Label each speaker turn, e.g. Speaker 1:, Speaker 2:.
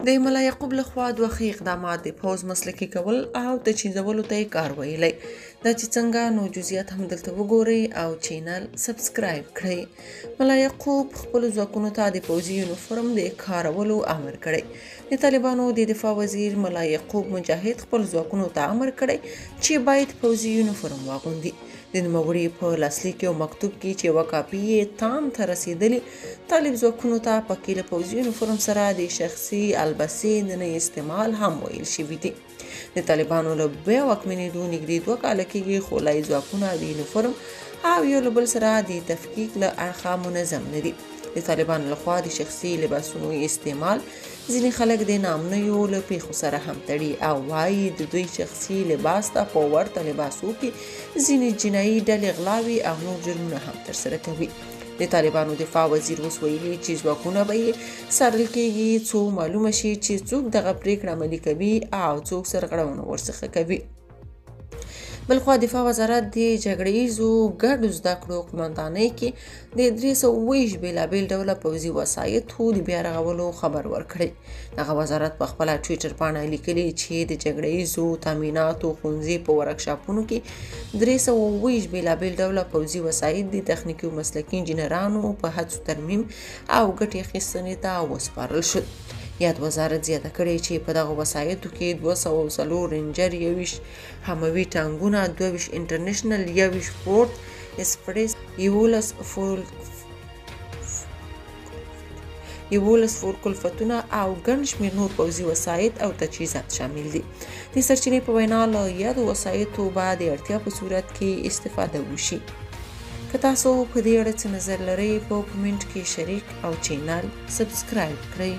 Speaker 1: د ملا یعقوب لخوا دوه اقدامات د پوځ مسلکي کول او تجهیزولو ته یې کار ویلی. دا چې څنګه، نو جزئیات هم دلته وګورئ او چینل سبسکرایب کړئ. ملا یعقوب خپلو ځواکونو ته د پوځي یونیفورم د کارولو امر کړی. د طالبانو د دفاع وزیر ملا یعقوب مجاهد خپل ځواکونو ته امر کړی چې باید پوځي یونیفورم واغوندي. د نوموړي په لاسلیک یو مکتوب کې چې یوه کاپي یې تام ته رسیدلي، طالب ځواکونو ته پکې له پوځي یونیفورم سره د شخصي البسې د نه استعمال هم ویل شوي دي. د طالبانو له بیا واکمنېدو نږدې 2 کاله کېږي، خو لایي ځواکونه د یونیفورم او یو له بل سره د تفکیک له اړخه منظم نه دي. د طالبانو لخوا د شخصي لباسونو استعمال ځینې خلک د ناامنیو له پیښو سره هم تړي او وایي د دوی شخصي لباس ته په ورته لباسو کې ځینې جنایي ډلې غلاوي او نور جرمونه هم ترسره کوي. د طالبانو دفاع وزیر اوس ویلي چې ځواکونه به یې څارل کېږي څو معلومه شي چې څوک دغه پریکړه عملي کوي او څوک سرغړونه ورڅخه کوي. بلخوا دفاع وزارت د جګړه ییزو ګډو زده کړو قومندانۍ کې د 320 بېلابېل ډوله پوځي وسایطو د بیا رغولو خبر ورکړی. دغه وزارت په خپله ټویټر پاڼه لیکلي چې د جګړه ییزو تامیناتو ښوونځي په ورکشاپونو کې 320 بېلابېل ډوله پوځي وسایط د تخنیکي او مسلکي انجینرانو په هڅو ترمیم او ګټې اخیستنې ته وسپارل شول. یاد وزارت زیاته کړې چې په دغه وسایطو کې 204 رینجر، 21 هموي ټانکونه، 22 انټرنیشنل، 21 فورت اسپریس، 11 فورکلفتونه او ګڼ شمېر نور پوځي وسایط او تجهیزات شامل دي. د سرچینې په وینا له یادو وسایطو به د اړتیا په صورت کې استفاده وشي. که تاسو په دې اړه څه نظر لرئ، په کومنټ کې شریک او چینل سبسکرایب کړئ.